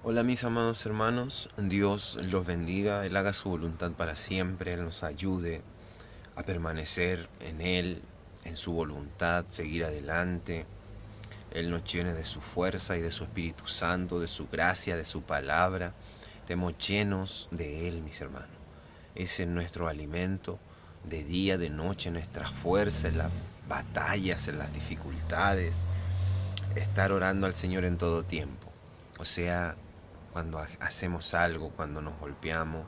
Hola mis amados hermanos, Dios los bendiga, Él haga su voluntad para siempre, Él nos ayude a permanecer en Él, en su voluntad, seguir adelante. Él nos llene de su fuerza y de su Espíritu Santo, de su gracia, de su palabra. Estemos llenos de Él, mis hermanos. Ese es nuestro alimento de día, de noche, nuestra fuerza en las batallas, en las dificultades. Estar orando al Señor en todo tiempo. O sea, cuando hacemos algo, cuando nos golpeamos,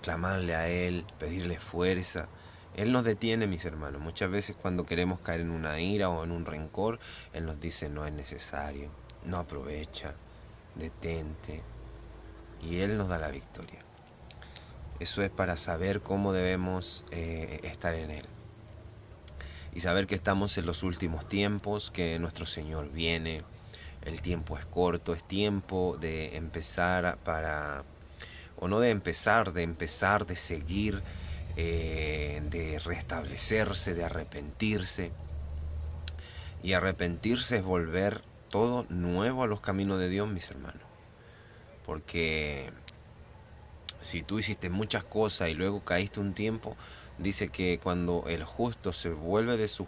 clamarle a Él, pedirle fuerza. Él nos detiene, mis hermanos. Muchas veces cuando queremos caer en una ira o en un rencor, Él nos dice no es necesario, no aprovecha, detente. Y Él nos da la victoria. Eso es para saber cómo debemos estar en Él. Y saber que estamos en los últimos tiempos, que nuestro Señor viene. El tiempo es corto, es tiempo de empezar o no de empezar, de seguir, de restablecerse, de arrepentirse. Y arrepentirse es volver todo nuevo a los caminos de Dios, mis hermanos. Porque si tú hiciste muchas cosas y luego caíste un tiempo, dice que cuando el justo se vuelve de su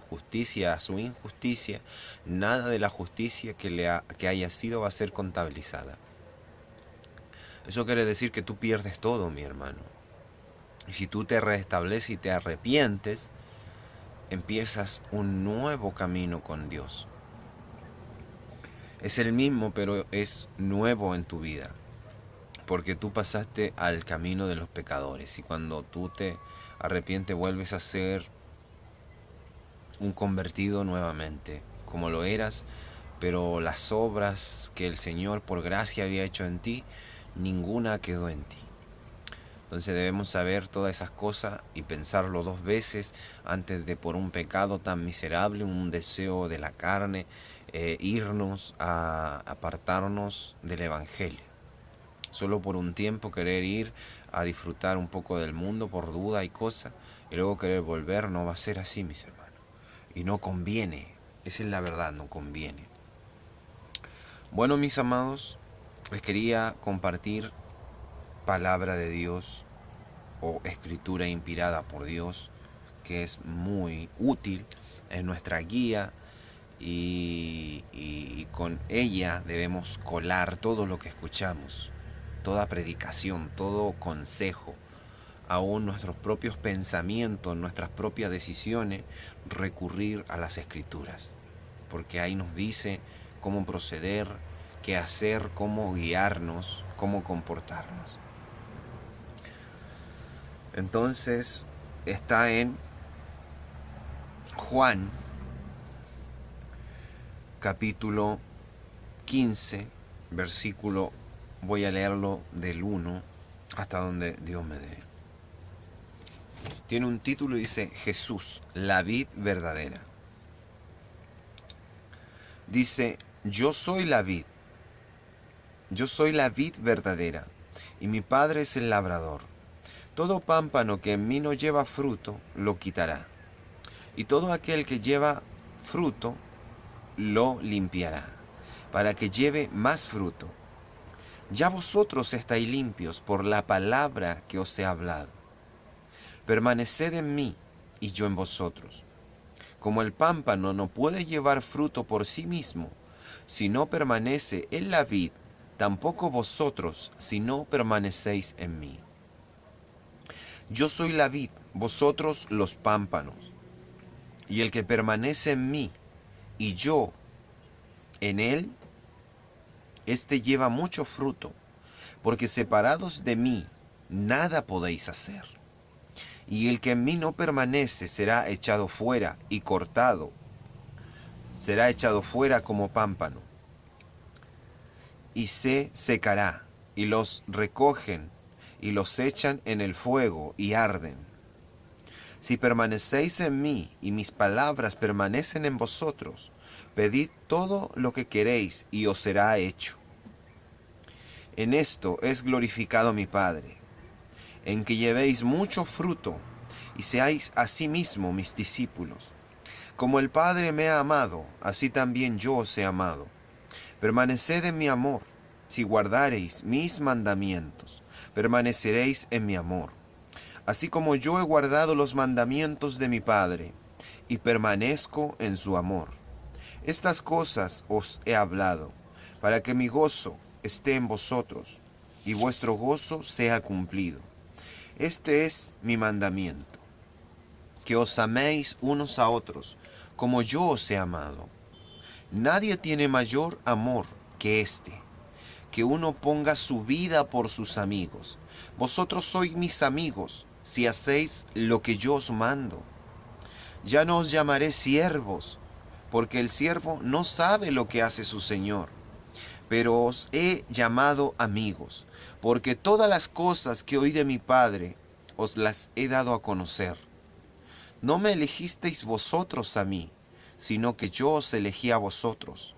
justicia a su injusticia, nada de la justicia que haya sido va a ser contabilizada. Eso quiere decir que tú pierdes todo, mi hermano. Y si tú te restableces y te arrepientes, empiezas un nuevo camino con Dios. Es el mismo, pero es nuevo en tu vida. Porque tú pasaste al camino de los pecadores. Y cuando tú te arrepientes, vuelves a ser un convertido nuevamente, como lo eras. Pero las obras que el Señor por gracia había hecho en ti, ninguna quedó en ti. Entonces debemos saber todas esas cosas y pensarlo dos veces antes de por un pecado tan miserable, un deseo de la carne, irnos a apartarnos del Evangelio. Solo por un tiempo querer ir a disfrutar un poco del mundo por duda y cosa y luego querer volver, no va a ser así, mis hermanos. Y no conviene, esa es la verdad, no conviene. Bueno, mis amados, les quería compartir palabra de Dios o escritura inspirada por Dios, que es muy útil, es nuestra guía y con ella debemos colar todo lo que escuchamos, toda predicación, todo consejo, aún nuestros propios pensamientos, nuestras propias decisiones, recurrir a las escrituras, porque ahí nos dice cómo proceder, qué hacer, cómo guiarnos, cómo comportarnos. Entonces está en Juan capítulo 15, versículo, voy a leerlo del 1 hasta donde Dios me dé. Tiene un título y dice Jesús, la vid verdadera. Dice, yo soy la vid verdadera, y mi Padre es el labrador. Todo pámpano que en mí no lleva fruto, lo quitará, y todo aquel que lleva fruto, lo limpiará, para que lleve más fruto. Ya vosotros estáis limpios por la palabra que os he hablado. Permaneced en mí, y yo en vosotros. Como el pámpano no puede llevar fruto por sí mismo, si no permanece en la vid, tampoco vosotros, si no permanecéis en mí. Yo soy la vid, vosotros los pámpanos. Y el que permanece en mí, y yo en él, éste lleva mucho fruto, porque separados de mí, nada podéis hacer. Y el que en mí no permanece será echado fuera y cortado, será echado fuera como pámpano, y se secará, y los recogen, y los echan en el fuego, y arden. Si permanecéis en mí, y mis palabras permanecen en vosotros, pedid todo lo que queréis, y os será hecho. En esto es glorificado mi Padre, en que llevéis mucho fruto, y seáis asimismo mis discípulos. Como el Padre me ha amado, así también yo os he amado. Permaneced en mi amor. si guardareis mis mandamientos, permaneceréis en mi amor, así como yo he guardado los mandamientos de mi Padre, y permanezco en su amor. Estas cosas os he hablado, para que mi gozo esté en vosotros, y vuestro gozo sea cumplido. Este es mi mandamiento, que os améis unos a otros, como yo os he amado. Nadie tiene mayor amor que este, que uno ponga su vida por sus amigos. Vosotros sois mis amigos, si hacéis lo que yo os mando. Ya no os llamaré siervos, porque el siervo no sabe lo que hace su señor, pero os he llamado amigos, porque todas las cosas que oí de mi Padre os las he dado a conocer. No me elegisteis vosotros a mí, sino que yo os elegí a vosotros,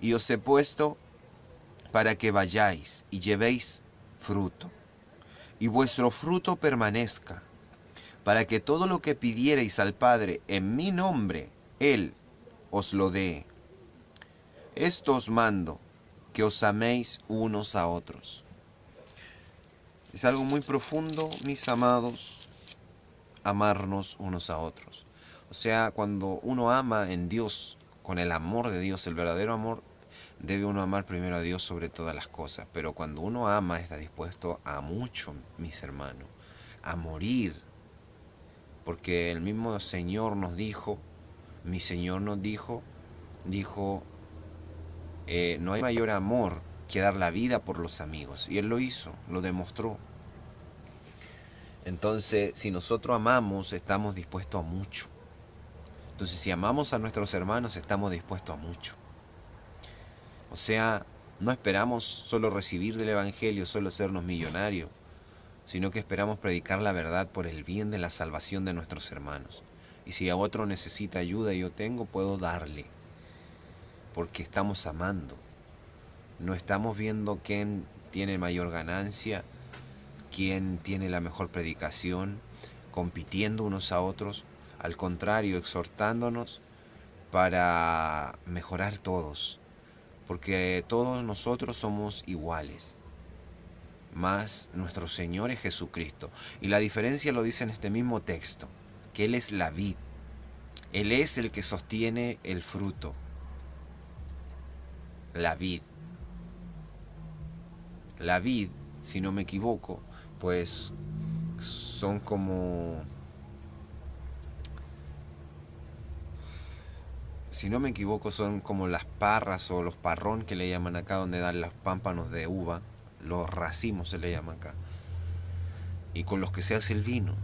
y os he puesto para que vayáis y llevéis fruto, y vuestro fruto permanezca, para que todo lo que pidiereis al Padre en mi nombre, Él os lo dé. Esto os mando, que os améis unos a otros. Es algo muy profundo, mis amados, amarnos unos a otros. O sea, cuando uno ama en Dios, con el amor de Dios, el verdadero amor, debe uno amar primero a Dios sobre todas las cosas. Pero cuando uno ama, está dispuesto a mucho, mis hermanos, a morir. Porque el mismo Señor nos dijo, mi Señor nos dijo, no hay mayor amor que dar la vida por los amigos. Y Él lo hizo, lo demostró. Entonces, si nosotros amamos, estamos dispuestos a mucho. Entonces, si amamos a nuestros hermanos, estamos dispuestos a mucho. O sea, no esperamos solo recibir del Evangelio, solo hacernos millonarios, sino que esperamos predicar la verdad por el bien de la salvación de nuestros hermanos. Y si a otro necesita ayuda y yo tengo, puedo darle. Porque estamos amando. No estamos viendo quién tiene mayor ganancia, quién tiene la mejor predicación, compitiendo unos a otros. Al contrario, exhortándonos para mejorar todos. Porque todos nosotros somos iguales. Más nuestro Señor es Jesucristo. Y la diferencia lo dice en este mismo texto, que Él es la vid. Él es el que sostiene el fruto. La vid. La vid, si no me equivoco, pues son como... Si no me equivoco, son como las parras o los parrón que le llaman acá, donde dan los pámpanos de uva. Los racimos se le llama acá. Y con los que se hace el vino.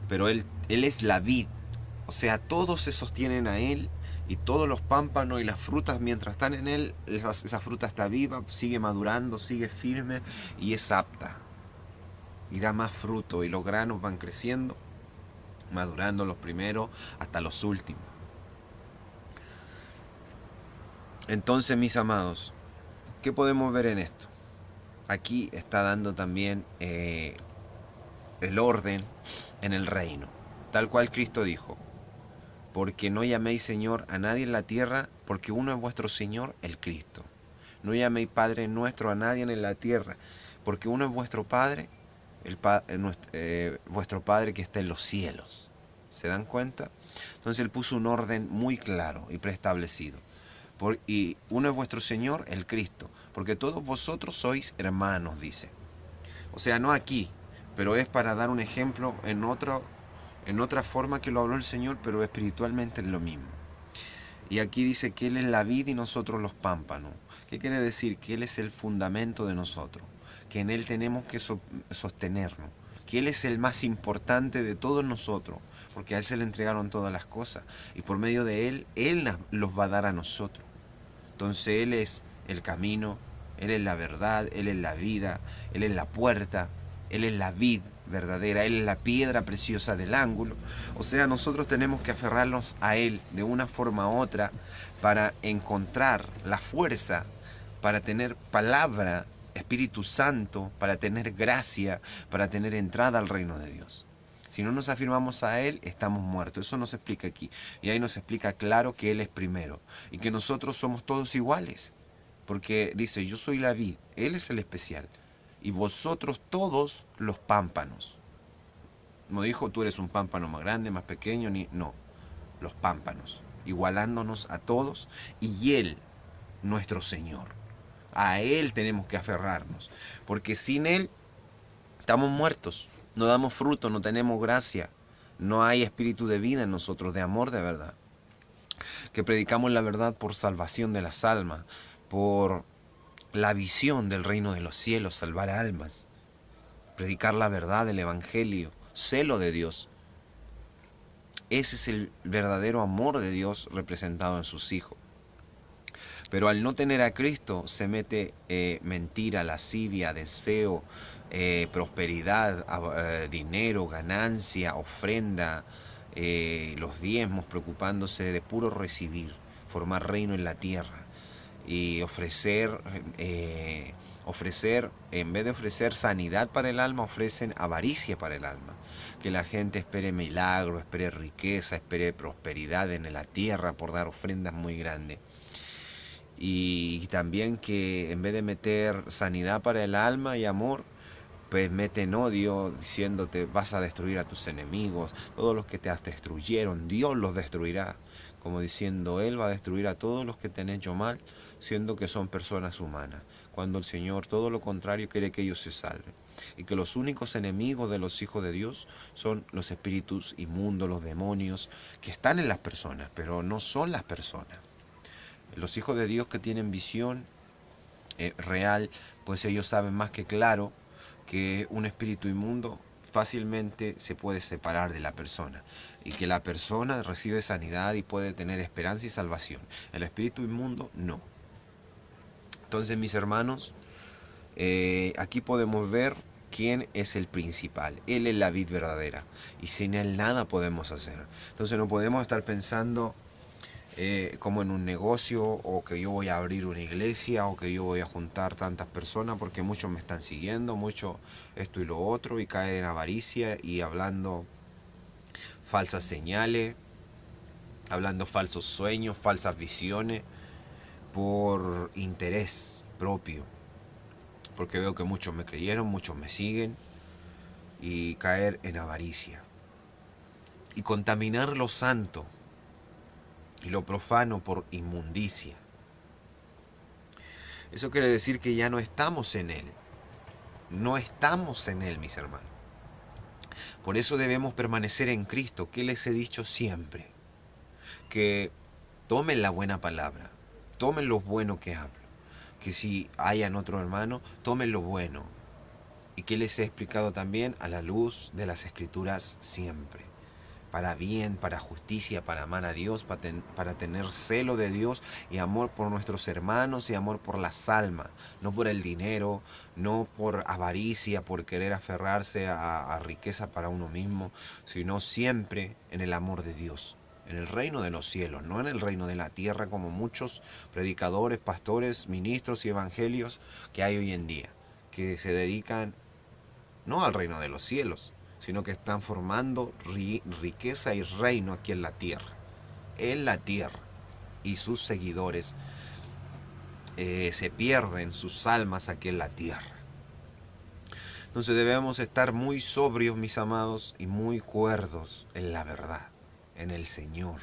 Pero él es la vid. O sea, todos se sostienen a Él, y todos los pámpanos y las frutas, mientras están en Él, esa fruta está viva, sigue madurando, sigue firme y es apta. Y da más fruto, y los granos van creciendo, madurando los primeros hasta los últimos. Entonces, mis amados, ¿qué podemos ver en esto? Aquí está dando también el orden en el reino, tal cual Cristo dijo. Porque no llaméis Señor a nadie en la tierra, porque uno es vuestro Señor, el Cristo. No llaméis Padre nuestro a nadie en la tierra, porque uno es vuestro Padre, vuestro Padre que está en los cielos. ¿Se dan cuenta? Entonces Él puso un orden muy claro y preestablecido. Y uno es vuestro Señor, el Cristo, porque todos vosotros sois hermanos, dice. O sea, no aquí, pero es para dar un ejemplo en otra forma que lo habló el Señor, pero espiritualmente es lo mismo. Y aquí dice que Él es la vid y nosotros los pámpanos. ¿Qué quiere decir? Que Él es el fundamento de nosotros, que en Él tenemos que sostenernos, que Él es el más importante de todos nosotros, porque a Él se le entregaron todas las cosas, y por medio de Él los va a dar a nosotros. Entonces Él es el camino, Él es la verdad, Él es la vida, Él es la puerta, Él es la vid verdadera, Él es la piedra preciosa del ángulo. O sea, nosotros tenemos que aferrarnos a Él de una forma u otra para encontrar la fuerza, para tener palabra, Espíritu Santo, para tener gracia, para tener entrada al reino de Dios. Si no nos afirmamos a Él, estamos muertos. Eso nos explica aquí. Y ahí nos explica claro que Él es primero y que nosotros somos todos iguales. porque dice, yo soy la vid, Él es el especial, y vosotros todos los pámpanos. No dijo tú eres un pámpano más grande, más pequeño, ni no, los pámpanos, igualándonos a todos, y Él, nuestro Señor. A Él tenemos que aferrarnos, porque sin Él estamos muertos, no damos fruto, no tenemos gracia, no hay espíritu de vida en nosotros, de amor de verdad. Que predicamos la verdad por salvación de las almas, por la visión del reino de los cielos, salvar almas, predicar la verdad del Evangelio, celo de Dios. Ese es el verdadero amor de Dios representado en sus hijos. Pero al no tener a Cristo se mete mentira, lascivia, deseo, prosperidad, dinero, ganancia, ofrenda, los diezmos, preocupándose de puro recibir, formar reino en la tierra y ofrecer, en vez de ofrecer sanidad para el alma, ofrecen avaricia para el alma. Que la gente espere milagro, espere riqueza, espere prosperidad en la tierra por dar ofrendas muy grandes. Y también que en vez de meter sanidad para el alma y amor, pues meten odio diciéndote vas a destruir a tus enemigos, todos los que te destruyeron, Dios los destruirá, como diciendo Él va a destruir a todos los que te han hecho mal, siendo que son personas humanas, cuando el Señor todo lo contrario quiere que ellos se salven, y que los únicos enemigos de los hijos de Dios son los espíritus inmundos, los demonios, que están en las personas, pero no son las personas. Los hijos de Dios que tienen visión real, pues ellos saben más que claro que un espíritu inmundo fácilmente se puede separar de la persona y que la persona recibe sanidad y puede tener esperanza y salvación. El espíritu inmundo no. Entonces, mis hermanos, aquí podemos ver quién es el principal. Él es la vid verdadera y sin Él nada podemos hacer. Entonces no podemos estar pensando como en un negocio, o que yo voy a abrir una iglesia, o que yo voy a juntar tantas personas porque muchos me están siguiendo, mucho esto y lo otro, y caer en avaricia y hablando falsas señales, hablando falsos sueños, falsas visiones, por interés propio, porque veo que muchos me creyeron, muchos me siguen, y caer en avaricia y contaminar lo santo y lo profano por inmundicia. Eso quiere decir que ya no estamos en Él. No estamos en Él, mis hermanos. Por eso debemos permanecer en Cristo, que les he dicho siempre. Que tomen la buena palabra, tomen lo bueno que hablo. Que si hayan otro hermano, tomen lo bueno. Y que les he explicado también a la luz de las Escrituras siempre. Para bien, para justicia, para amar a Dios, para tener celo de Dios y amor por nuestros hermanos y amor por las almas, no por el dinero, no por avaricia, por querer aferrarse a riqueza para uno mismo, sino siempre en el amor de Dios, en el reino de los cielos, no en el reino de la tierra como muchos predicadores, pastores, ministros y evangelios que hay hoy en día, que se dedican no al reino de los cielos, sino que están formando riqueza y reino aquí en la tierra. En la tierra. Y sus seguidores se pierden sus almas aquí en la tierra. Entonces debemos estar muy sobrios, mis amados, y muy cuerdos en la verdad, en el Señor.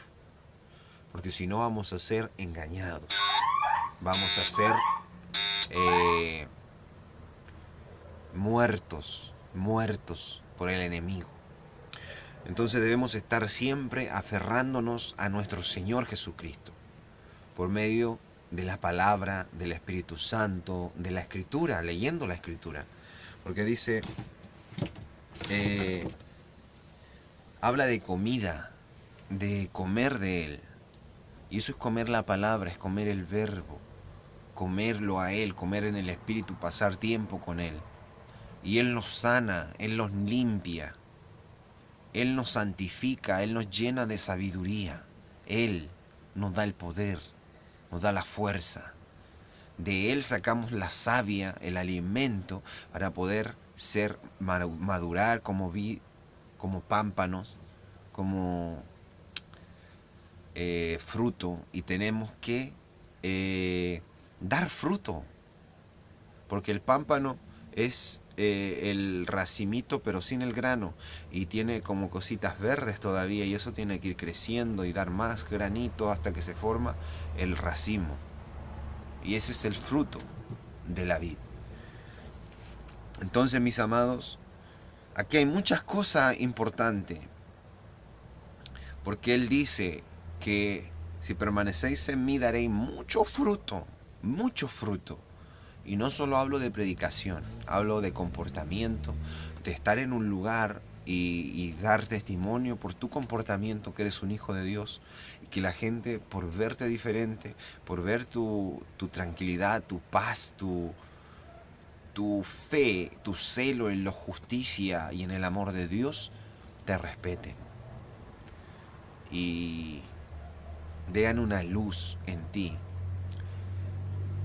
Porque si no vamos a ser engañados. Vamos a ser muertos por el enemigo. Entonces debemos estar siempre aferrándonos a nuestro Señor Jesucristo, por medio de la palabra, del Espíritu Santo, de la Escritura, leyendo la Escritura. Porque dice, habla de comida, de comer de Él. Y eso es comer la palabra, es comer el verbo, comerlo a Él, comer en el Espíritu, pasar tiempo con Él. Y Él nos sana, Él nos limpia. Él nos santifica, Él nos llena de sabiduría. Él nos da el poder, nos da la fuerza. De Él sacamos la savia, el alimento, para poder madurar como pámpanos, como fruto. Y tenemos que dar fruto. Porque el pámpano es el racimito pero sin el grano, y tiene como cositas verdes todavía, y eso tiene que ir creciendo y dar más granito hasta que se forma el racimo. Y ese es el fruto de la vid. Entonces, mis amados, aquí hay muchas cosas importantes, porque Él dice que si permanecéis en mí daréis mucho fruto, mucho fruto. Y no solo hablo de predicación, hablo de comportamiento, de estar en un lugar y dar testimonio por tu comportamiento, que eres un hijo de Dios, y que la gente, por verte diferente, por ver tu tranquilidad, tu paz, tu fe, tu celo en la justicia y en el amor de Dios, te respeten y vean una luz en ti,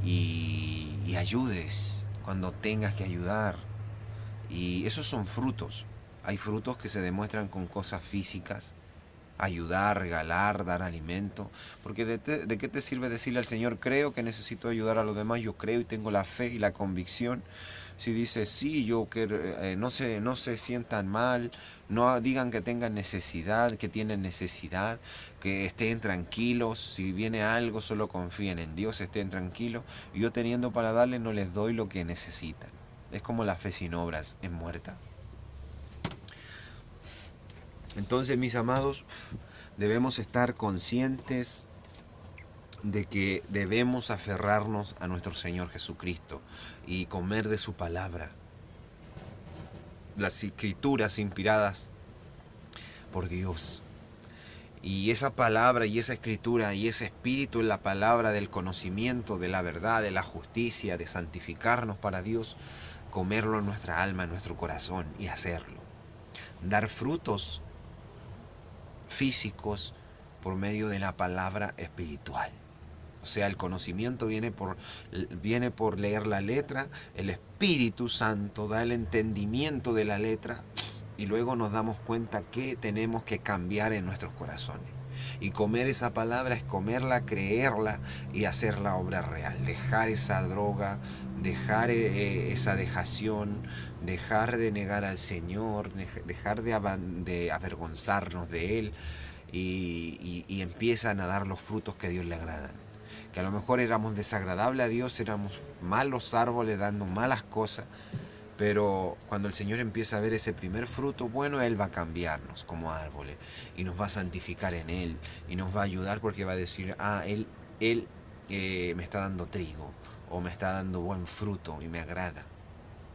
y ayudes cuando tengas que ayudar. Y esos son frutos. Hay frutos que se demuestran con cosas físicas: ayudar, regalar, dar alimento. Porque ¿de qué te sirve decirle al Señor, creo que necesito ayudar a los demás, yo creo y tengo la fe y la convicción? Si dices, sí, yo quiero, no se sientan mal, no digan que tengan necesidad, que tienen necesidad, que estén tranquilos, si viene algo solo confíen en Dios, estén tranquilos, y yo teniendo para darles no les doy lo que necesitan. Es como la fe sin obras, es muerta. Entonces, mis amados, debemos estar conscientes de que debemos aferrarnos a nuestro Señor Jesucristo y comer de su palabra, las escrituras inspiradas por Dios. Y esa palabra y esa escritura y ese espíritu en la palabra del conocimiento, de la verdad, de la justicia, de santificarnos para Dios, comerlo en nuestra alma, en nuestro corazón, y hacerlo. Dar frutos físicos por medio de la palabra espiritual. O sea, el conocimiento viene por leer la letra, el Espíritu Santo da el entendimiento de la letra, y luego nos damos cuenta que tenemos que cambiar en nuestros corazones. Y comer esa palabra es comerla, creerla y hacer la obra real. Dejar esa droga, dejar esa dejación, dejar de negar al Señor, dejar de avergonzarnos de Él, y empiezan a dar los frutos que a Dios le agradan. Que a lo mejor éramos desagradables a Dios, éramos malos árboles dando malas cosas, pero cuando el Señor empieza a ver ese primer fruto bueno, Él va a cambiarnos como árboles y nos va a santificar en Él y nos va a ayudar, porque va a decir, Él me está dando trigo o me está dando buen fruto y me agrada.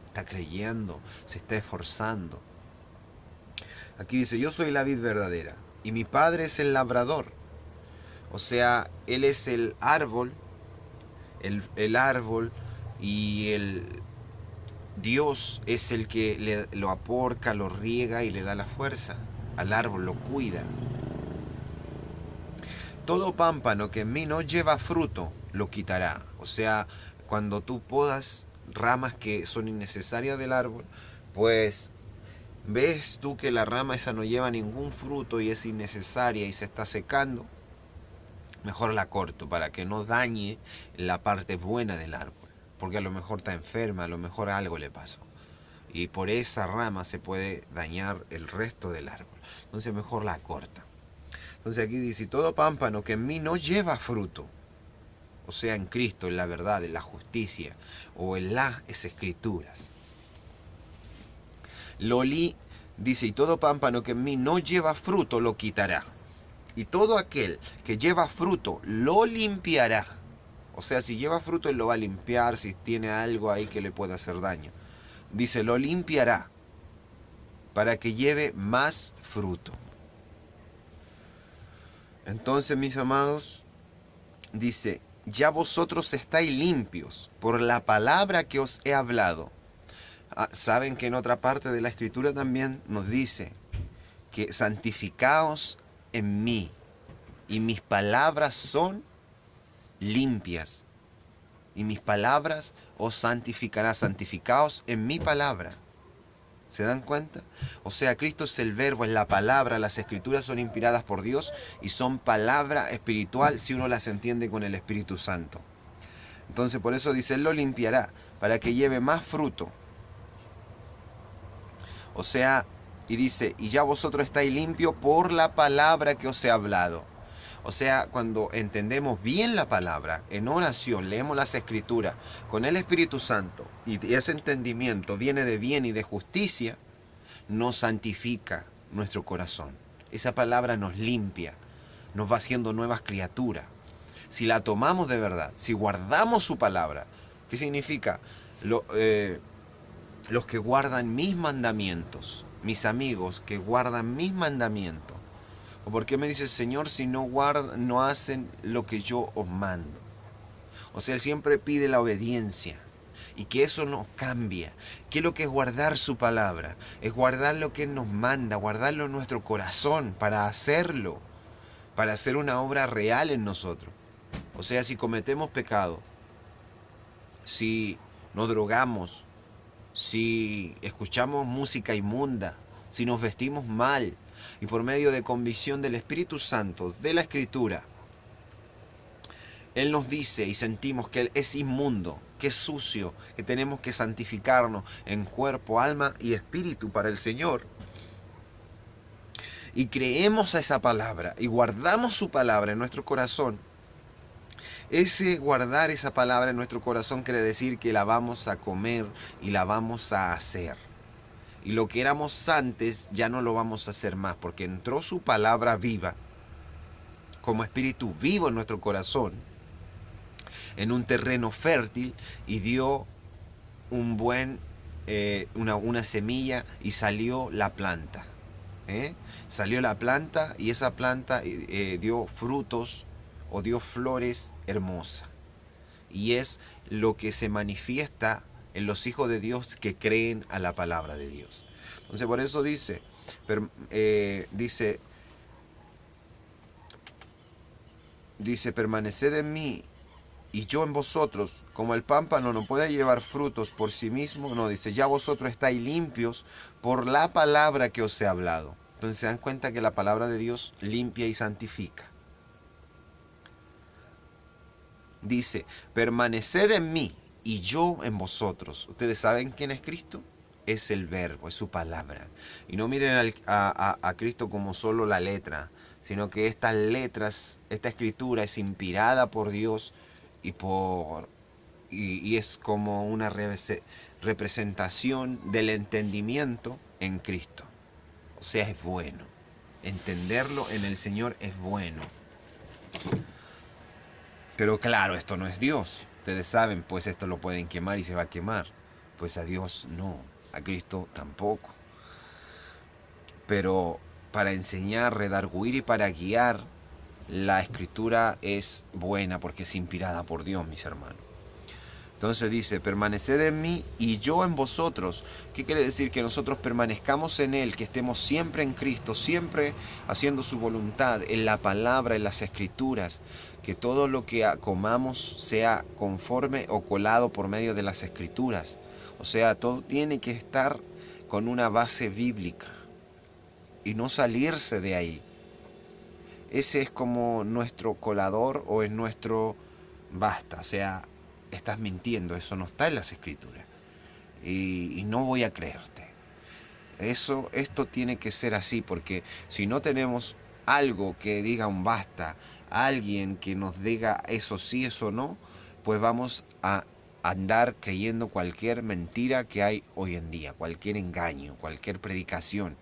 Está creyendo, se está esforzando. Aquí dice, yo soy la vid verdadera y mi Padre es el labrador. O sea, Él es el árbol, el árbol, y el Dios es el que lo aporca, lo riega y le da la fuerza al árbol, lo cuida. Todo pámpano que en mí no lleva fruto, lo quitará. O sea, cuando tú podas ramas que son innecesarias del árbol, pues ves tú que la rama esa no lleva ningún fruto y es innecesaria y se está secando, mejor la corto para que no dañe la parte buena del árbol, porque a lo mejor está enferma, a lo mejor algo le pasó, y por esa rama se puede dañar el resto del árbol. Entonces mejor la corta. Entonces aquí dice, todo pámpano que en mí no lleva fruto, o sea, en Cristo, en la verdad, en la justicia o en las escrituras. Loli dice, y todo pámpano que en mí no lleva fruto lo quitará. Y todo aquel que lleva fruto lo limpiará. O sea, si lleva fruto, Él lo va a limpiar si tiene algo ahí que le pueda hacer daño. Dice, lo limpiará para que lleve más fruto. Entonces, mis amados, dice, ya vosotros estáis limpios por la palabra que os he hablado. Saben que en otra parte de la Escritura también nos dice que santificaos en mí, y mis palabras son limpias, y mis palabras os santificará. Santificaos en mi palabra. ¿Se dan cuenta? O sea, Cristo es el verbo, es la palabra. Las escrituras son inspiradas por Dios y son palabra espiritual si uno las entiende con el Espíritu Santo. Entonces por eso dice, Él lo limpiará para que lleve más fruto. O sea, y dice, y ya vosotros estáis limpios por la palabra que os he hablado. O sea, cuando entendemos bien la palabra, en oración, leemos las escrituras con el Espíritu Santo, y ese entendimiento viene de bien y de justicia, nos santifica nuestro corazón. Esa palabra nos limpia, nos va haciendo nuevas criaturas. Si la tomamos de verdad, si guardamos su palabra, ¿qué significa? Los que guardan mis mandamientos, mis amigos que guardan mis mandamientos. ¿O por qué me dice el Señor si no hacen lo que yo os mando? O sea, Él siempre pide la obediencia y que eso nos cambia. ¿Qué es lo que es guardar su palabra? Es guardar lo que Él nos manda, guardarlo en nuestro corazón para hacerlo, para hacer una obra real en nosotros. O sea, si cometemos pecado, si nos drogamos, si escuchamos música inmunda, si nos vestimos mal, y por medio de convicción del Espíritu Santo, de la Escritura, Él nos dice y sentimos que Él es inmundo, que es sucio, que tenemos que santificarnos en cuerpo, alma y espíritu para el Señor. Y creemos a esa palabra y guardamos su palabra en nuestro corazón. Ese guardar esa palabra en nuestro corazón quiere decir que la vamos a comer y la vamos a hacer. Y lo que éramos antes ya no lo vamos a hacer más, porque entró su palabra viva, como espíritu vivo en nuestro corazón, en un terreno fértil, y dio una semilla y salió la planta. Salió la planta y esa planta dio frutos o dio flores hermosas. Y es lo que se manifiesta en los hijos de Dios que creen a la palabra de Dios. Entonces por eso dice, permaneced en mí y yo en vosotros, como el pámpano no puede llevar frutos por sí mismo, no, dice, ya vosotros estáis limpios por la palabra que os he hablado. Entonces se dan cuenta que la palabra de Dios limpia y santifica. Dice, permaneced en mí y yo en vosotros. ¿Ustedes saben quién es Cristo? Es el verbo, es su palabra. Y no miren a Cristo como solo la letra, sino que estas letras, esta escritura es inspirada por Dios y es como una representación del entendimiento en Cristo. O sea, es bueno. Entenderlo en el Señor es bueno. Pero claro, esto no es Dios. Ustedes saben, pues esto lo pueden quemar y se va a quemar. Pues a Dios no, a Cristo tampoco. Pero para enseñar, redarguir y para guiar, la Escritura es buena porque es inspirada por Dios, mis hermanos. Entonces dice, permaneced en mí y yo en vosotros. ¿Qué quiere decir? Que nosotros permanezcamos en Él, que estemos siempre en Cristo, siempre haciendo su voluntad, en la palabra, en las Escrituras. Que todo lo que comamos sea conforme o colado por medio de las Escrituras. O sea, todo tiene que estar con una base bíblica y no salirse de ahí. Ese es como nuestro colador o es nuestro basta. O sea, estás mintiendo, eso no está en las Escrituras. Y no voy a creerte. Esto tiene que ser así, porque si no tenemos algo que diga un basta, alguien que nos diga eso sí, eso no, pues vamos a andar creyendo cualquier mentira que hay hoy en día, cualquier engaño, cualquier predicación.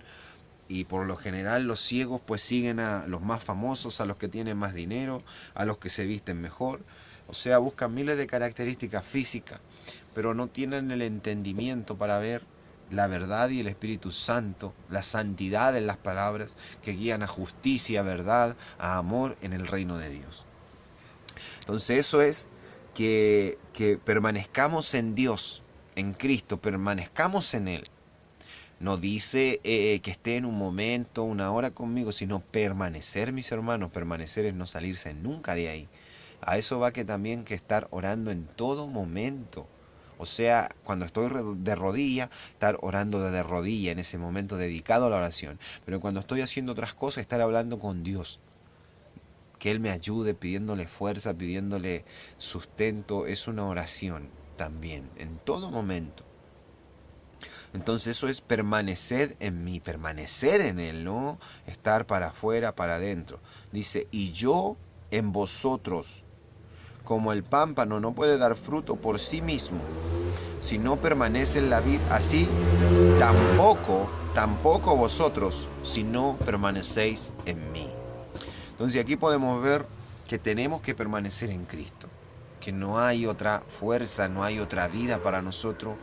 Y por lo general los ciegos pues siguen a los más famosos, a los que tienen más dinero, a los que se visten mejor. O sea, buscan miles de características físicas, pero no tienen el entendimiento para ver la verdad y el Espíritu Santo, la santidad en las palabras que guían a justicia, a verdad, a amor en el reino de Dios. Entonces eso es que permanezcamos en Dios, en Cristo, permanezcamos en Él. No dice que esté en un momento, una hora conmigo, sino permanecer, mis hermanos. Permanecer es no salirse nunca de ahí. A eso va que también que estar orando en todo momento. O sea, cuando estoy de rodilla, estar orando de rodilla en ese momento dedicado a la oración. Pero cuando estoy haciendo otras cosas, estar hablando con Dios. que Él me ayude, pidiéndole fuerza, pidiéndole sustento. Es una oración también, en todo momento. Entonces eso es permanecer en mí, permanecer en Él, no estar para afuera, para adentro. Dice, y yo en vosotros, como el pámpano no puede dar fruto por sí mismo, si no permanece en la vid, así tampoco vosotros, si no permanecéis en mí. Entonces aquí podemos ver que tenemos que permanecer en Cristo, que no hay otra fuerza, no hay otra vida para nosotros,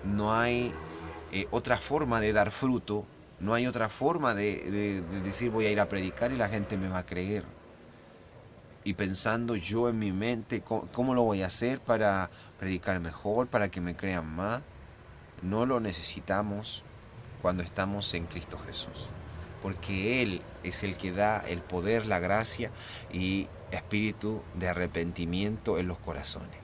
no hay otra forma de dar fruto, no hay otra forma de decir voy a ir a predicar y la gente me va a creer. Y pensando yo en mi mente, ¿cómo lo voy a hacer para predicar mejor, para que me crean más? No lo necesitamos cuando estamos en Cristo Jesús, porque Él es el que da el poder, la gracia y espíritu de arrepentimiento en los corazones.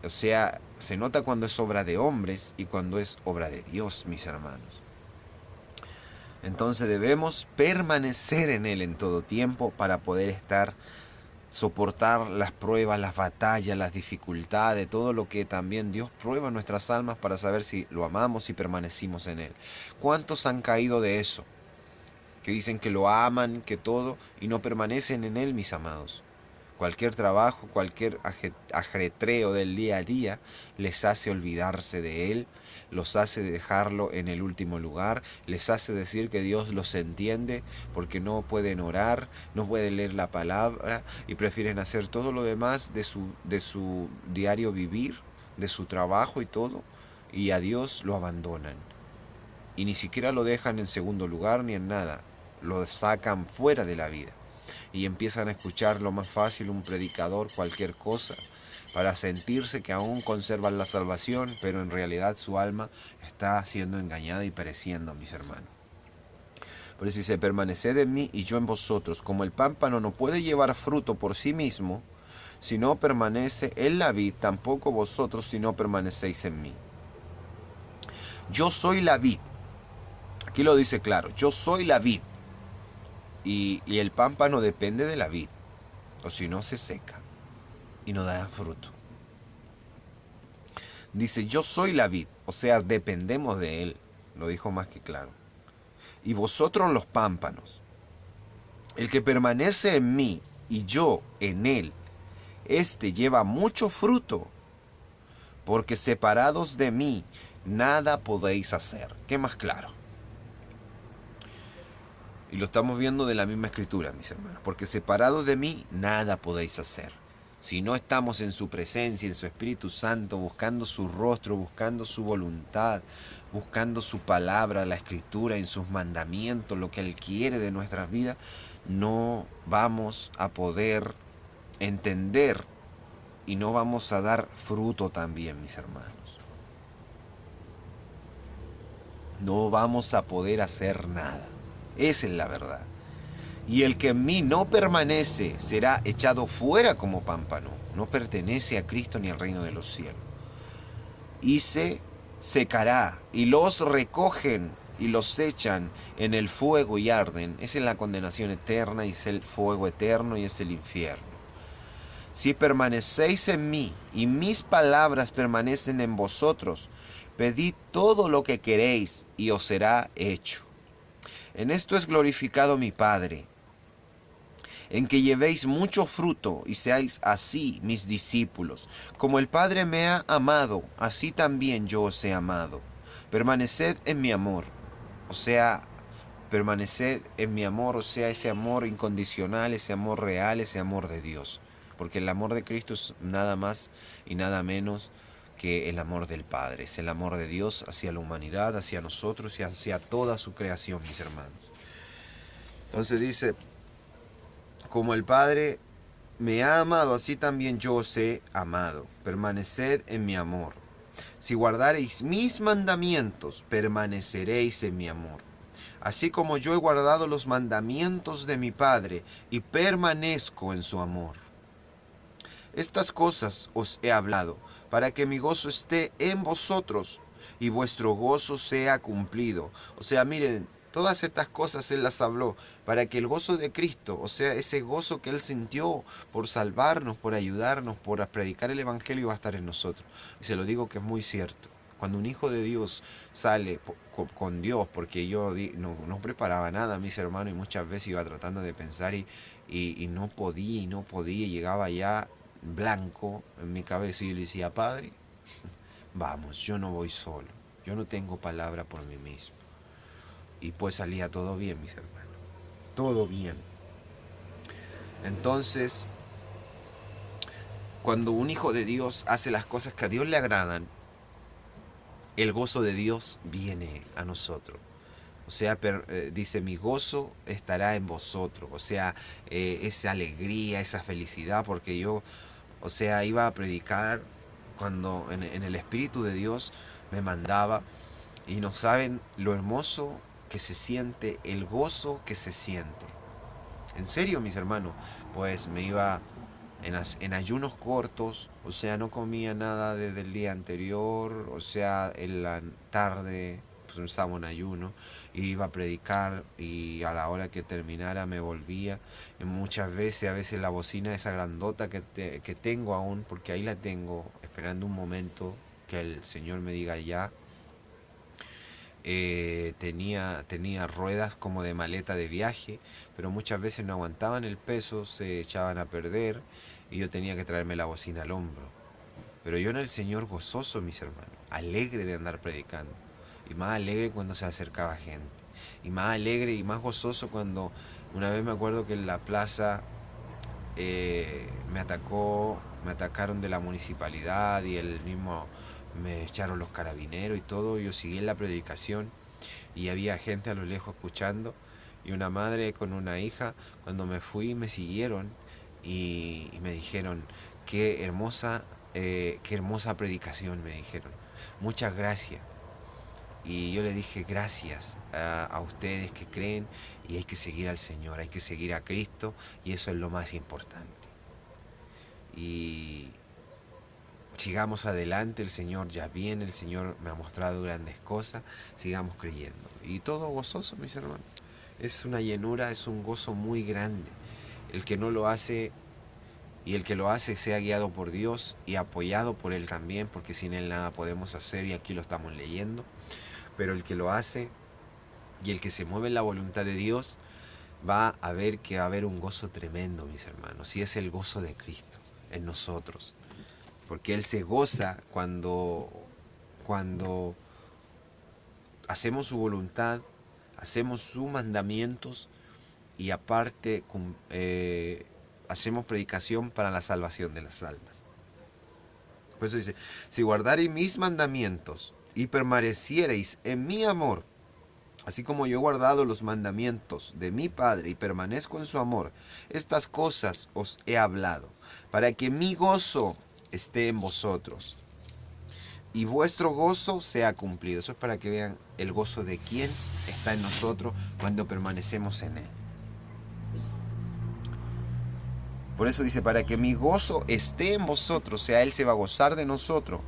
O sea, se nota cuando es obra de hombres y cuando es obra de Dios, mis hermanos. Entonces debemos permanecer en Él en todo tiempo para poder soportar las pruebas, las batallas, las dificultades, todo lo que también Dios prueba en nuestras almas para saber si lo amamos y permanecimos en Él. ¿Cuántos han caído de eso? Que dicen que lo aman, que todo, y no permanecen en Él, mis amados. Cualquier trabajo, cualquier ajetreo del día a día les hace olvidarse de Él, los hace dejarlo en el último lugar, les hace decir que Dios los entiende porque no pueden orar, no pueden leer la palabra y prefieren hacer todo lo demás de su diario vivir, de su trabajo y todo, y a Dios lo abandonan. Y ni siquiera lo dejan en segundo lugar ni en nada, lo sacan fuera de la vida. Y empiezan a escuchar lo más fácil, un predicador, cualquier cosa, para sentirse que aún conservan la salvación, pero en realidad su alma está siendo engañada y pereciendo, mis hermanos. Por eso dice, permaneced en mí y yo en vosotros, como el pámpano no puede llevar fruto por sí mismo, si no permanece en la vid, tampoco vosotros si no permanecéis en mí. Yo soy la vid, aquí lo dice claro, yo soy la vid. Y el pámpano depende de la vid, o si no se seca y no da fruto. Dice, yo soy la vid, o sea, dependemos de Él, lo dijo más que claro. Y vosotros los pámpanos, el que permanece en mí y yo en Él, éste lleva mucho fruto, porque separados de mí, nada podéis hacer. ¿Qué más claro? Y lo estamos viendo de la misma escritura, mis hermanos. Porque separados de mí, nada podéis hacer. Si no estamos en su presencia, en su Espíritu Santo, buscando su rostro, buscando su voluntad, buscando su palabra, la escritura, en sus mandamientos, lo que Él quiere de nuestras vidas, no vamos a poder entender y no vamos a dar fruto también, mis hermanos. No vamos a poder hacer nada. Esa es la verdad. Y el que en mí no permanece será echado fuera como pámpano. No pertenece a Cristo ni al reino de los cielos. Y se secará, y los recogen y los echan en el fuego y arden. Esa es la condenación eterna, y es el fuego eterno, y es el infierno. Si permanecéis en mí, y mis palabras permanecen en vosotros, pedid todo lo que queréis, y os será hecho. En esto es glorificado mi Padre, en que llevéis mucho fruto y seáis así mis discípulos. Como el Padre me ha amado, así también yo os he amado. Permaneced en mi amor. O sea, permaneced en mi amor, o sea, ese amor incondicional, ese amor real, ese amor de Dios. Porque el amor de Cristo es nada más y nada menos que el amor del Padre. Es el amor de Dios hacia la humanidad, hacia nosotros y hacia toda su creación, mis hermanos. Entonces dice, como el Padre me ha amado, así también yo os he amado. Permaneced en mi amor. Si guardareis mis mandamientos, permaneceréis en mi amor. Así como yo he guardado los mandamientos de mi Padre y permanezco en su amor. Estas cosas os he hablado, para que mi gozo esté en vosotros y vuestro gozo sea cumplido. O sea, miren, Todas estas cosas Él las habló para que el gozo de Cristo, o sea, ese gozo que Él sintió por salvarnos, por ayudarnos, por predicar el Evangelio, va a estar en nosotros. Y se lo digo que es muy cierto. Cuando un hijo de Dios sale con Dios, porque yo no preparaba nada, mis hermanos, y muchas veces iba tratando de pensar y no podía, y llegaba ya blanco en mi cabeza y yo le decía, Padre, vamos, yo no voy solo, yo no tengo palabra por mí mismo. Y pues salía todo bien, mis hermanos. Todo bien. Entonces, cuando un hijo de Dios hace las cosas que a Dios le agradan, el gozo de Dios viene a nosotros. O sea, dice, mi gozo estará en vosotros. O sea, esa alegría, esa felicidad, porque yo, o sea, iba a predicar cuando en el Espíritu de Dios me mandaba. Y no saben lo hermoso que se siente, el gozo que se siente. En serio, mis hermanos, pues me iba en ayunos cortos, o sea, no comía nada desde el día anterior, o sea, en la tarde pues estaba en ayuno, iba a predicar y a la hora que terminara me volvía. Y muchas veces, a veces la bocina esa grandota que tengo aún, porque ahí la tengo, esperando un momento que el Señor me diga ya, tenía ruedas como de maleta de viaje, pero muchas veces no aguantaban el peso, se echaban a perder y yo tenía que traerme la bocina al hombro. Pero yo en el Señor gozoso, mis hermanos, alegre de andar predicando, y más alegre cuando se acercaba gente, y más alegre y más gozoso cuando una vez me acuerdo que en la plaza me atacaron de la municipalidad y el mismo me echaron los carabineros y todo. Yo seguí en la predicación y había gente a lo lejos escuchando y una madre con una hija. Cuando me fui me siguieron y me dijeron qué hermosa predicación, me dijeron, muchas gracias. Y yo le dije gracias a ustedes que creen, y hay que seguir al Señor, hay que seguir a Cristo, y eso es lo más importante. Y sigamos adelante, el Señor ya viene, el Señor me ha mostrado grandes cosas, sigamos creyendo. Y todo gozoso, mis hermanos. Es una llenura, es un gozo muy grande. El que no lo hace y el que lo hace sea guiado por Dios y apoyado por Él también, porque sin Él nada podemos hacer y aquí lo estamos leyendo. Pero el que lo hace y el que se mueve en la voluntad de Dios va a ver que va a haber un gozo tremendo, mis hermanos. Y es el gozo de Cristo en nosotros. Porque Él se goza cuando hacemos su voluntad, hacemos sus mandamientos y aparte hacemos predicación para la salvación de las almas. Por eso dice, si guardareis mis mandamientos y permaneciereis en mi amor, así como yo he guardado los mandamientos de mi Padre y permanezco en su amor, estas cosas os he hablado, para que mi gozo esté en vosotros y vuestro gozo sea cumplido. Eso es para que vean el gozo de quien está en nosotros cuando permanecemos en Él. Por eso dice, para que mi gozo esté en vosotros, o sea, Él se va a gozar de nosotros,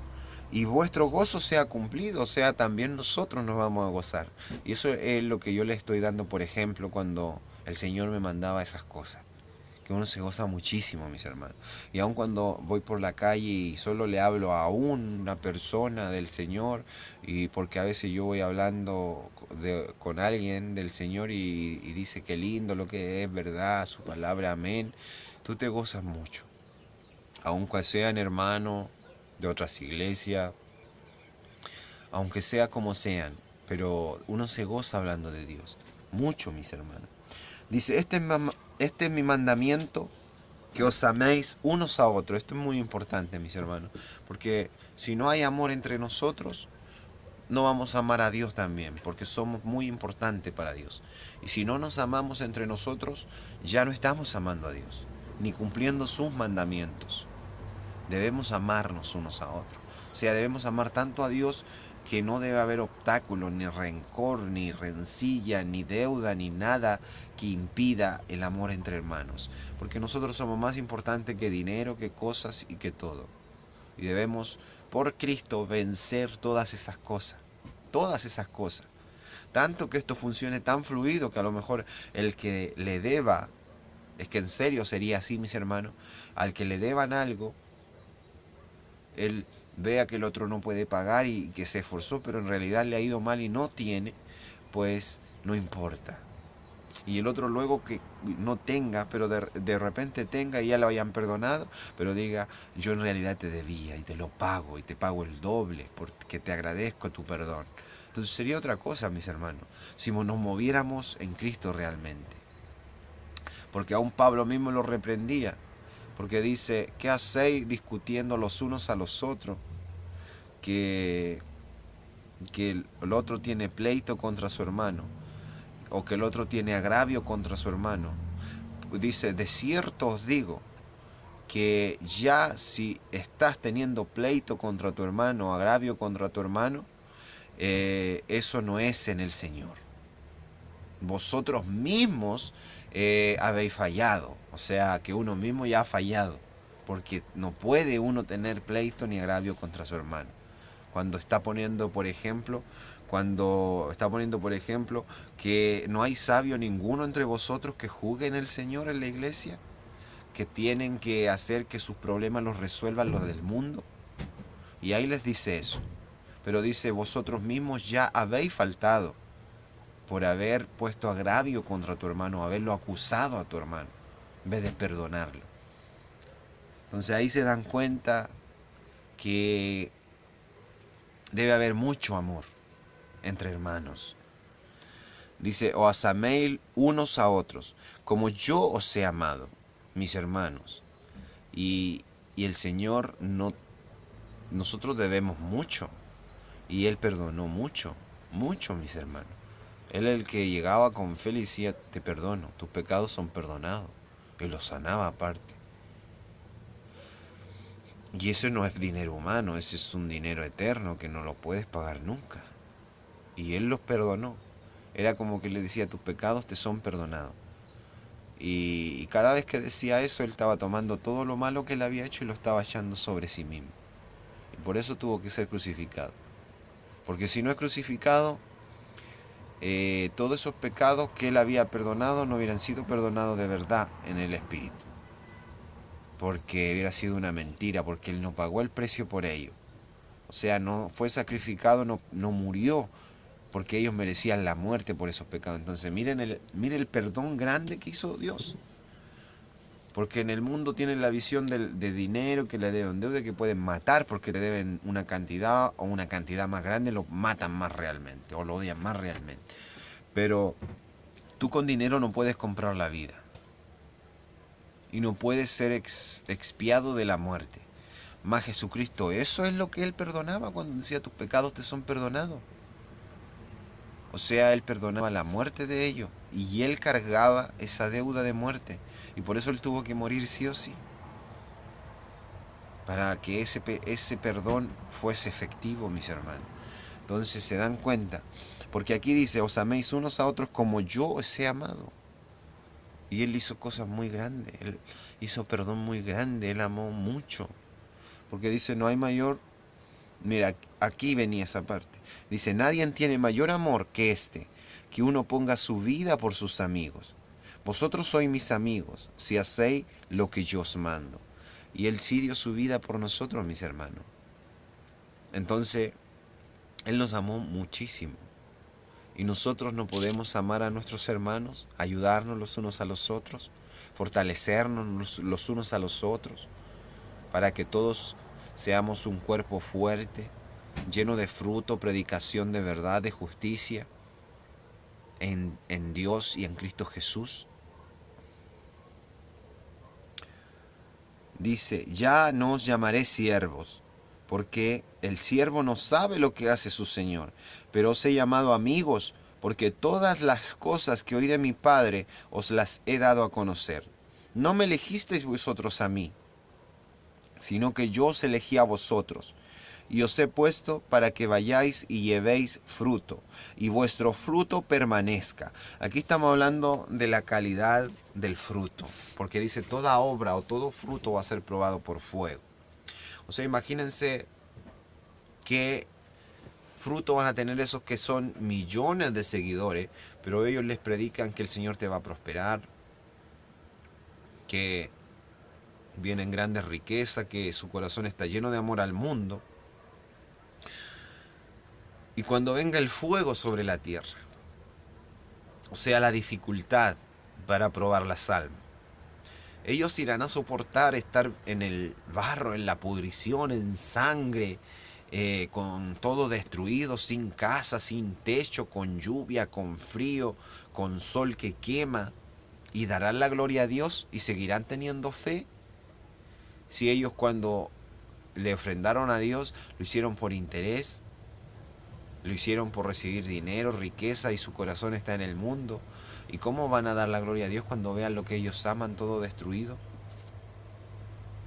y vuestro gozo sea cumplido, o sea, también nosotros nos vamos a gozar. Y eso es lo que yo le estoy dando, por ejemplo, cuando el Señor me mandaba esas cosas. Que uno se goza muchísimo, mis hermanos. Y aun cuando voy por la calle y solo le hablo a una persona del Señor, y porque a veces yo voy hablando con alguien del Señor y dice que lindo lo que es, verdad, su palabra, amén, tú te gozas mucho. Aun cuando sean hermanos de otras iglesias, aunque sea como sean, pero uno se goza hablando de Dios. Mucho, mis hermanos. Dice, este es mi mandamiento, que os améis unos a otros. Esto es muy importante, mis hermanos, porque si no hay amor entre nosotros, no vamos a amar a Dios también, porque somos muy importantes para Dios. Y si no nos amamos entre nosotros, ya no estamos amando a Dios, ni cumpliendo sus mandamientos. Debemos amarnos unos a otros. O sea, debemos amar tanto a Dios que no debe haber obstáculo, ni rencor, ni rencilla, ni deuda, ni nada que impida el amor entre hermanos. Porque nosotros somos más importantes que dinero, que cosas y que todo. Y debemos, por Cristo, vencer todas esas cosas. Todas esas cosas. Tanto que esto funcione tan fluido que a lo mejor el que le deba, es que en serio sería así, mis hermanos, al que le deban algo, él vea que el otro no puede pagar y que se esforzó, pero en realidad le ha ido mal y no tiene, pues no importa. Y el otro luego que no tenga, pero de repente tenga y ya lo hayan perdonado, pero diga, yo en realidad te debía y te lo pago y te pago el doble porque te agradezco tu perdón. Entonces sería otra cosa, mis hermanos, si nos moviéramos en Cristo realmente. Porque aún Pablo mismo lo reprendía, porque dice, ¿qué hacéis discutiendo los unos a los otros? Que el otro tiene pleito contra su hermano, o que el otro tiene agravio contra su hermano. Dice, de cierto os digo, que ya si estás teniendo pleito contra tu hermano, agravio contra tu hermano, eso no es en el Señor. Vosotros mismos habéis fallado, o sea que uno mismo ya ha fallado, porque no puede uno tener pleito ni agravio contra su hermano. Cuando está poniendo, por ejemplo, que no hay sabio ninguno entre vosotros que juzgue en el Señor en la iglesia, que tienen que hacer que sus problemas los resuelvan los del mundo. Y ahí les dice eso. Pero dice, vosotros mismos ya habéis faltado por haber puesto agravio contra tu hermano, haberlo acusado a tu hermano, en vez de perdonarlo. Entonces ahí se dan cuenta que debe haber mucho amor entre hermanos. Dice, os améis unos a otros, como yo os he amado, mis hermanos. Y el Señor, nosotros debemos mucho. Y Él perdonó mucho, mucho, mis hermanos. Él es el que llegaba con fe y decía, te perdono, tus pecados son perdonados. Y los sanaba aparte. Y eso no es dinero humano, ese es un dinero eterno que no lo puedes pagar nunca. Y Él los perdonó. Era como que le decía, tus pecados te son perdonados. Y cada vez que decía eso, Él estaba tomando todo lo malo que Él había hecho y lo estaba echando sobre sí mismo. Y por eso tuvo que ser crucificado. Porque si no es crucificado, todos esos pecados que Él había perdonado no hubieran sido perdonados de verdad en el Espíritu. Porque hubiera sido una mentira, porque Él no pagó el precio por ello. O sea, no fue sacrificado, no murió, porque ellos merecían la muerte por esos pecados. Entonces miren el perdón grande que hizo Dios. Porque en el mundo tienen la visión de dinero, que le deben deuda, que pueden matar porque te deben una cantidad o una cantidad más grande, lo matan más realmente o lo odian más realmente. Pero tú con dinero no puedes comprar la vida. Y no puedes ser expiado de la muerte. Más Jesucristo, eso es lo que Él perdonaba cuando decía tus pecados te son perdonados. O sea, Él perdonaba la muerte de ellos y Él cargaba esa deuda de muerte. Y por eso Él tuvo que morir sí o sí. Para que ese perdón fuese efectivo, mis hermanos. Entonces se dan cuenta. Porque aquí dice, os améis unos a otros como yo os he amado. Y Él hizo cosas muy grandes. Él hizo perdón muy grande. Él amó mucho. Porque dice, no hay mayor... Mira, aquí venía esa parte. Dice, nadie tiene mayor amor que este, que uno ponga su vida por sus amigos. Vosotros sois mis amigos, si hacéis lo que yo os mando. Y Él sí dio su vida por nosotros, mis hermanos. Entonces, Él nos amó muchísimo. Y nosotros no podemos amar a nuestros hermanos, ayudarnos los unos a los otros, fortalecernos los unos a los otros, para que todos seamos un cuerpo fuerte, lleno de fruto, predicación de verdad, de justicia, en Dios y en Cristo Jesús. Dice, ya no os llamaré siervos, porque el siervo no sabe lo que hace su Señor, pero os he llamado amigos, porque todas las cosas que oí de mi Padre os las he dado a conocer. No me elegisteis vosotros a mí, sino que yo os elegí a vosotros, y os he puesto para que vayáis y llevéis fruto, y vuestro fruto permanezca. Aquí estamos hablando de la calidad del fruto, porque dice toda obra o todo fruto va a ser probado por fuego. O sea, imagínense qué fruto van a tener esos que son millones de seguidores, pero ellos les predican que el Señor te va a prosperar, que vienen grandes riquezas, que su corazón está lleno de amor al mundo. Y cuando venga el fuego sobre la tierra, o sea, la dificultad para probar las almas, ellos irán a soportar estar en el barro, en la pudrición, en sangre, con todo destruido, sin casa, sin techo, con lluvia, con frío, con sol que quema, y darán la gloria a Dios y seguirán teniendo fe. Si ellos cuando le ofrendaron a Dios lo hicieron por interés, lo hicieron por recibir dinero, riqueza, y su corazón está en el mundo, ¿y cómo van a dar la gloria a Dios cuando vean lo que ellos aman todo destruido?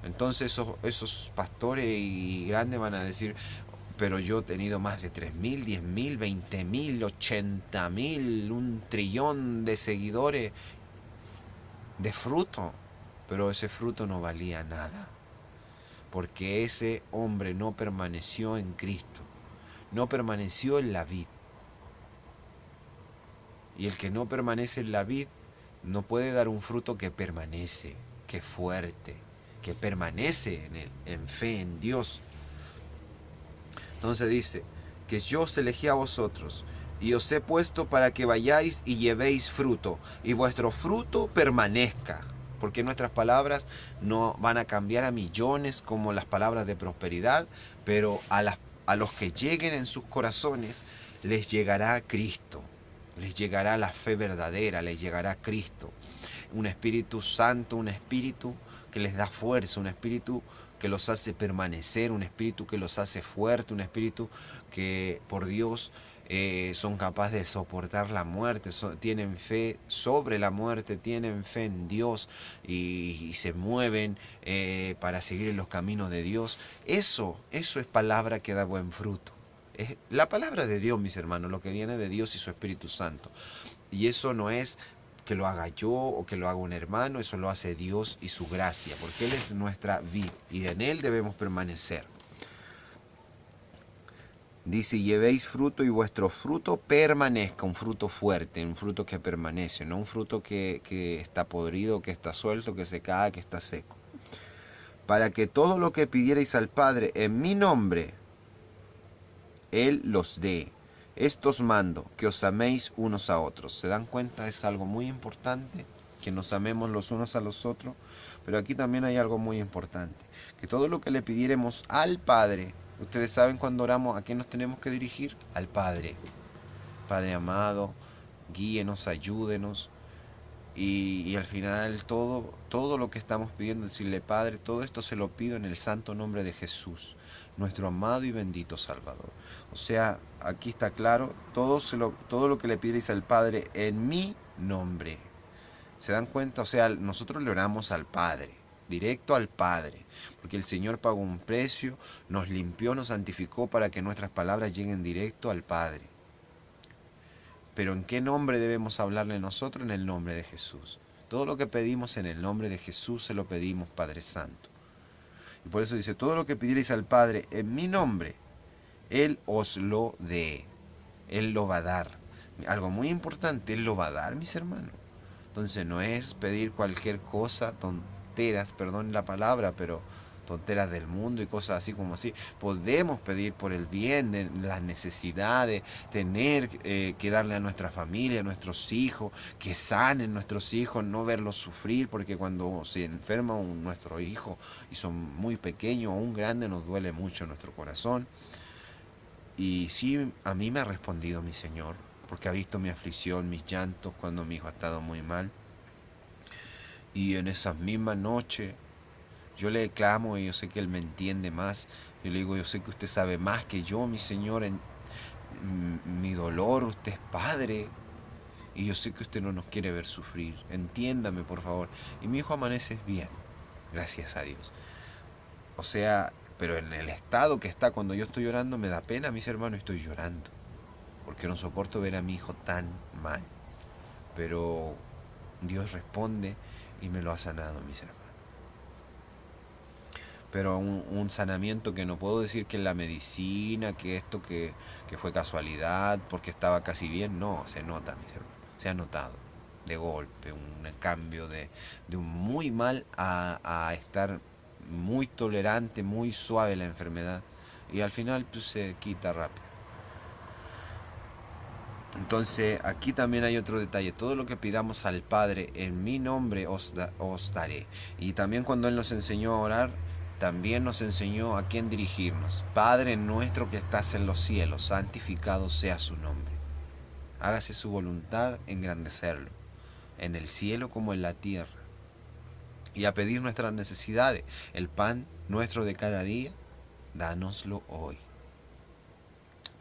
Entonces esos pastores y grandes van a decir, pero yo he tenido más de 3.000, 10.000, 20.000, 80.000, 1.000.000.000 de seguidores, de fruto, pero ese fruto no valía nada, porque ese hombre no permaneció en Cristo, no permaneció en la vid. Y el que no permanece en la vid no puede dar un fruto que permanece, que es fuerte, que permanece en él, en fe en Dios. Entonces dice, que yo os elegí a vosotros, y os he puesto para que vayáis y llevéis fruto, y vuestro fruto permanezca. Porque nuestras palabras no van a cambiar a millones como las palabras de prosperidad, pero a los que lleguen en sus corazones les llegará Cristo, les llegará la fe verdadera, les llegará Cristo. Un Espíritu Santo, un Espíritu que les da fuerza, un Espíritu que los hace permanecer, un Espíritu que los hace fuerte, un Espíritu que por Dios son capaces de soportar la muerte, tienen fe sobre la muerte, tienen fe en Dios y se mueven para seguir en los caminos de Dios. Eso es palabra que da buen fruto. Es la palabra de Dios, mis hermanos, lo que viene de Dios y su Espíritu Santo. Y eso no es que lo haga yo o que lo haga un hermano, eso lo hace Dios y su gracia, porque Él es nuestra vid y en Él debemos permanecer. Dice, llevéis fruto y vuestro fruto permanezca, un fruto fuerte, un fruto que permanece, no un fruto que está podrido, que está suelto, que se cae, que está seco. Para que todo lo que pidierais al Padre en mi nombre, Él los dé. Estos mando, que os améis unos a otros. ¿Se dan cuenta? Es algo muy importante, que nos amemos los unos a los otros. Pero aquí también hay algo muy importante, que todo lo que le pidiéremos al Padre, ustedes saben cuando oramos a qué nos tenemos que dirigir, al Padre. Padre amado, guíenos, ayúdenos. Y al final todo lo que estamos pidiendo, decirle Padre, todo esto se lo pido en el santo nombre de Jesús, nuestro amado y bendito Salvador. O sea, aquí está claro, todo lo que le pidierais al Padre en mi nombre. ¿Se dan cuenta? O sea, nosotros le oramos al Padre, directo al Padre, porque el Señor pagó un precio, nos limpió, nos santificó para que nuestras palabras lleguen directo al Padre. Pero ¿en qué nombre debemos hablarle nosotros? En el nombre de Jesús. Todo lo que pedimos en el nombre de Jesús se lo pedimos, Padre Santo. Y por eso dice, todo lo que pidierais al Padre en mi nombre, Él os lo dé. Él lo va a dar. Algo muy importante, Él lo va a dar, mis hermanos. Entonces no es pedir cualquier cosa, tonteras, perdón la palabra, pero tonteras del mundo y cosas así como así. Podemos pedir por el bien de las necesidades, tener que darle a nuestra familia, a nuestros hijos, que sanen nuestros hijos, no verlos sufrir, porque cuando se enferma nuestro hijo y son muy pequeños o un grande, nos duele mucho nuestro corazón. Y sí, a mí me ha respondido mi Señor, porque ha visto mi aflicción, mis llantos cuando mi hijo ha estado muy mal. Y en esas mismas noches yo le clamo y yo sé que Él me entiende más. Yo le digo, yo sé que usted sabe más que yo, mi Señor, en mi dolor, usted es Padre. Y yo sé que usted no nos quiere ver sufrir. Entiéndame, por favor. Y mi hijo amanece bien, gracias a Dios. O sea, pero en el estado que está cuando yo estoy llorando me da pena, mis hermanos, estoy llorando. Porque no soporto ver a mi hijo tan mal. Pero Dios responde y me lo ha sanado, mis hermanos. pero un sanamiento que no puedo decir que es la medicina, que esto que fue casualidad, porque estaba casi bien. No, se nota, mis hermanos, se ha notado de golpe un cambio de un muy mal a estar muy tolerante, muy suave la enfermedad, y al final pues, se quita rápido. Entonces aquí también hay otro detalle: todo lo que pidamos al Padre en mi nombre os daré. Y también cuando Él nos enseñó a orar, también nos enseñó a quién dirigirnos: Padre nuestro que estás en los cielos, santificado sea su nombre, hágase su voluntad, engrandecerlo en el cielo como en la tierra. Y a pedir nuestras necesidades: el pan nuestro de cada día, dánoslo hoy.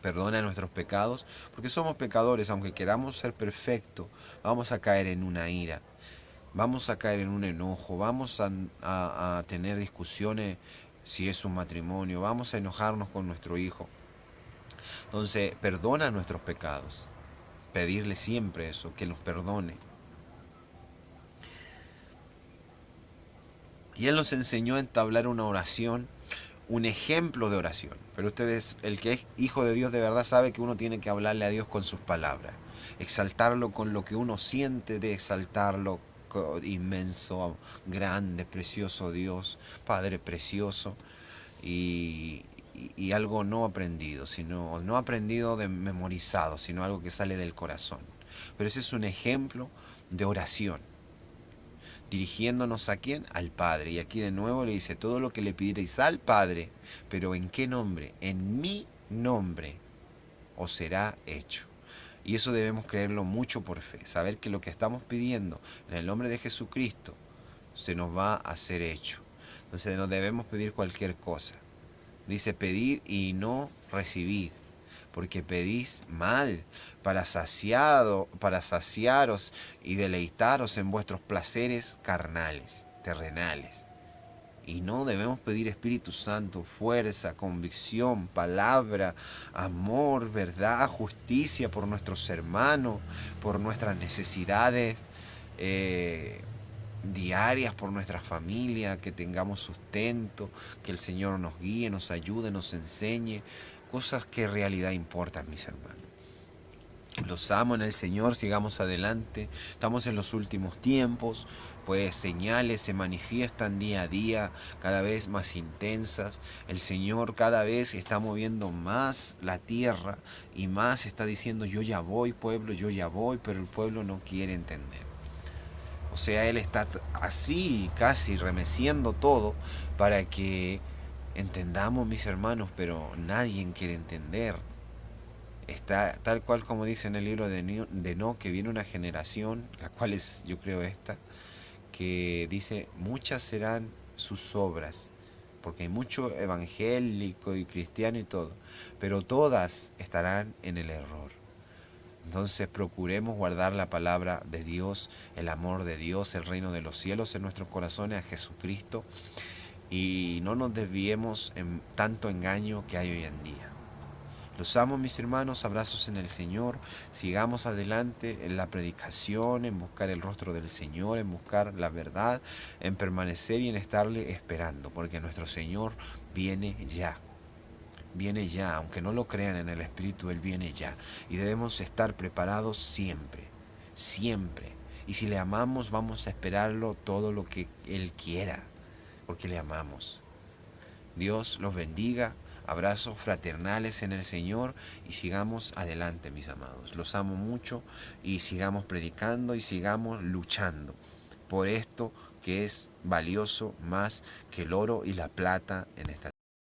Perdona nuestros pecados, porque somos pecadores. Aunque queramos ser perfectos, vamos a caer en una ira, vamos a caer en un enojo, vamos a tener discusiones si es un matrimonio, vamos a enojarnos con nuestro hijo. Entonces, perdona nuestros pecados, pedirle siempre eso, que nos perdone. Y Él nos enseñó a entablar una oración, un ejemplo de oración. Pero ustedes, el que es hijo de Dios de verdad, sabe que uno tiene que hablarle a Dios con sus palabras, exaltarlo con lo que uno siente de exaltarlo: inmenso, grande, precioso Dios, Padre precioso. Y algo no aprendido, sino no aprendido de memorizado, sino algo que sale del corazón. Pero ese es un ejemplo de oración, dirigiéndonos ¿a quién? Al Padre. Y aquí de nuevo le dice: todo lo que le pidierais al Padre, pero ¿en qué nombre? En mi nombre os será hecho. Y eso debemos creerlo mucho por fe, saber que lo que estamos pidiendo en el nombre de Jesucristo se nos va a ser hecho. Entonces no debemos pedir cualquier cosa. Dice: pedid y no recibid, porque pedís mal, para saciaros y deleitaros en vuestros placeres carnales, terrenales. Y no debemos pedir Espíritu Santo, fuerza, convicción, palabra, amor, verdad, justicia por nuestros hermanos, por nuestras necesidades diarias, por nuestra familia, que tengamos sustento, que el Señor nos guíe, nos ayude, nos enseñe, cosas que en realidad importan, mis hermanos. Los amo en el Señor, sigamos adelante. Estamos en los últimos tiempos, pues señales se manifiestan día a día, cada vez más intensas. El Señor cada vez está moviendo más la tierra y más está diciendo: yo ya voy, pueblo, yo ya voy, pero el pueblo no quiere entender. O sea, Él está así, casi remeciendo todo para que entendamos, mis hermanos, pero nadie quiere entender. Está tal cual como dice en el libro de No, que viene una generación, la cual es, yo creo, esta, que dice: muchas serán sus obras, porque hay mucho evangélico y cristiano y todo, pero todas estarán en el error. Entonces procuremos guardar la palabra de Dios, el amor de Dios, el reino de los cielos en nuestros corazones, a Jesucristo, y no nos desviemos en tanto engaño que hay hoy en día. Los amo, mis hermanos, abrazos en el Señor. Sigamos adelante en la predicación, en buscar el rostro del Señor, en buscar la verdad, en permanecer y en estarle esperando, porque nuestro Señor viene ya. Viene ya, aunque no lo crean en el Espíritu, Él viene ya. Y debemos estar preparados siempre, siempre. Y si le amamos, vamos a esperarlo todo lo que Él quiera, porque le amamos. Dios los bendiga. Abrazos fraternales en el Señor y sigamos adelante, mis amados. Los amo mucho y sigamos predicando y sigamos luchando por esto que es valioso más que el oro y la plata en esta